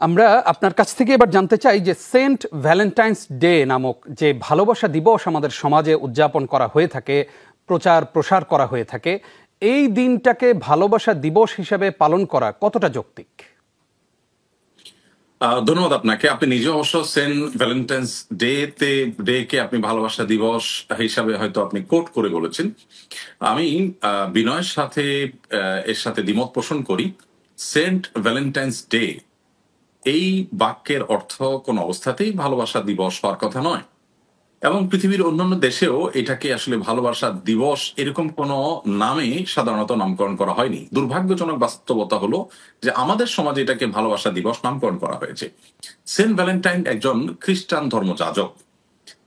আমরা আপনার কাছ থেকে এবার জানতে চাই যে সেন্ট ভ্যালেন্টাইন্স ডে নামক যে ভালোবাসা দিবস আমাদের সমাজে উদযাপন করা হয়ে থাকে, প্রচার প্রসার করা হয়ে থাকে, এই দিনটাকে ভালোবাসা দিবস হিসেবে পালন করা কতটা যৌক্তিক? ধন্যবাদ আপনাকে। আপনি নিজে অবশ্য সেন্ট ভ্যালেন্টাইন্স ডে কে আপনি ভালোবাসা দিবস হিসাবে হয়তো আপনি কোট করে বলেছেন। আমি বিনয়ের সাথে এর সাথে দ্বিমত পোষণ করি। সেন্ট ভ্যালেন্টাইন্স ডে এই বাক্যের অর্থ কোন অবস্থাতেই ভালোবাসা দিবস হওয়ার কথা নয়, এবং পৃথিবীর অন্যান্য দেশেও এটাকে আসলে ভালোবাসা দিবস এরকম কোন নামে সাধারণত নামকরণ করা হয়নি। দুর্ভাগ্যজনক বাস্তবতা হলো যে আমাদের সমাজে এটাকে ভালোবাসা দিবস নামকরণ করা হয়েছে। সেন্ট ভ্যালেন্টাইন একজন খ্রিস্টান ধর্মযাজক।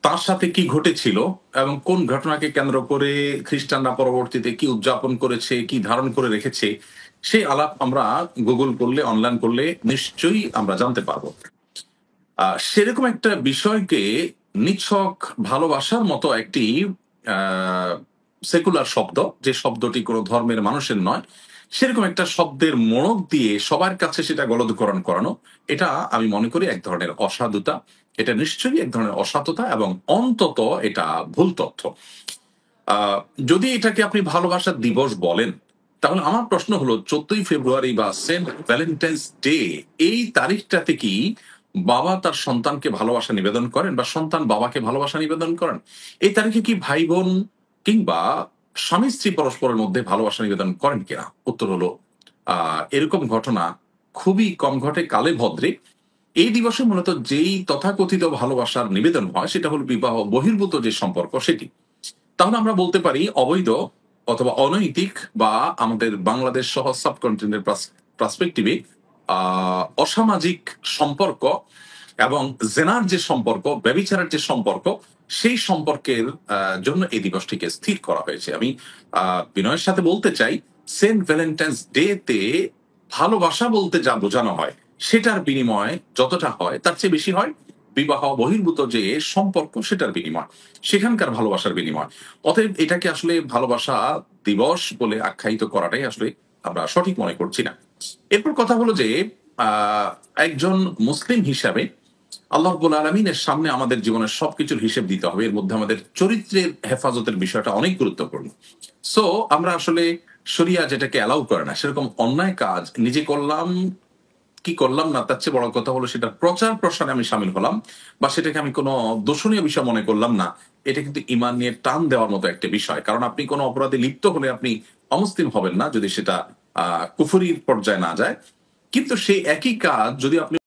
তার সাথে কি ঘটেছিল এবং কোন ঘটনাকে কেন্দ্র করে খ্রিস্টানরা পরবর্তীতে কি উদযাপন করেছে, কি ধারণ করে রেখেছে, সেই আলাপ আমরা গুগল করলে, অনলাইন করলে নিশ্চয়ই আমরা জানতে পারবো। সেরকম একটা বিষয়কে নিছক ভালোবাসার মতো একটি সেকুলার শব্দ, যে শব্দটি কোনো ধর্মের মানুষের নয়, সেরকম একটা শব্দের মোড়ক দিয়ে সবার কাছে সেটা গলদকরণ করানো, এটা আমি মনে করি এক ধরনের অসাধুতা। এটা নিশ্চয়ই এক ধরনের অসততা এবং অন্তত এটা ভুল তথ্য। যদি এটাকে আপনি ভালোবাসার দিবস বলেন, তাহলে আমার প্রশ্ন হলো 14ই ফেব্রুয়ারি বা সেন্ট ভ্যালেন্টাইন্স ডে, এই তারিখটাতে কি বাবা তার সন্তানকে ভালোবাসা নিবেদন করেন বা সন্তান বাবাকে ভালোবাসা নিবেদন করেন? এই তারিখে কি ভাই বোন কিংবা স্বামী স্ত্রী পরস্পরের মধ্যে ভালোবাসা নিবেদন করেন কিনা? উত্তর হলো এরকম ঘটনা খুবই কম ঘটে কালে ভদ্রে। এই দিবসে মূলত যেই তথাকথিত ভালোবাসার নিবেদন হয় সেটা হলো বিবাহ বহির্ভূত যে সম্পর্ক, সেটি। তাহলে আমরা বলতে পারি অবৈধ অথবা অনৈতিক বা আমাদের বাংলাদেশ সহ সাবকন্টিনেন্টের পার্সপেক্টিভে অসামাজিক সম্পর্ক এবং জেনার যে সম্পর্ক, ব্যভিচারের যে সম্পর্ক, সেই সম্পর্কের জন্য এই দিবসটিকে স্থির করা হয়েছে। আমি বিনয়ের সাথে বলতে চাই, সেন্ট ভ্যালেন্টাইন্স ডে তে ভালোবাসা বলতে যা বোঝানো হয় সেটার বিনিময় যতটা হয় তার চেয়ে বেশি হয় বিবাহ বহির্ভূত যে সম্পর্ক, সেটার বিনিময়, সেখানকার ভালোবাসার বিনিময়। অতএব এটাকে আসলে ভালোবাসা দিবস বলে আখ্যায়িত করাটাই আসলে আমরা সঠিক মনে করছি না। এরপর কথা হলো যে একজন মুসলিম হিসাবে আল্লাহ রাব্বুল আলামিনের সামনে আমাদের জীবনের সবকিছুর হিসেব দিতে হবে। এর মধ্যে আমাদের চরিত্রের হেফাজতের বিষয়টা অনেক গুরুত্বপূর্ণ। সো আমরা আসলে শরিয়া যেটাকে অ্যালাউ করে না, সেরকম অন্যায় কাজ নিজে করলাম কি করলাম না, তার চেয়ে বড় কথা হলো সেটা প্রচার প্রসারে আমি সামিল হলাম বা সেটাকে আমি কোনো দোষণীয় বিষয় মনে করলাম না। এটা কিন্তু ঈমান নিয়ে টান দেওয়ার মতো একটা বিষয়। কারণ আপনি কোনো অপরাধে লিপ্ত হলে আপনি অমুসলিম হবেন না যদি সেটা কুফরির পর্যায়ে না যায়। কিন্তু সেই একই কাজ যদি আপনি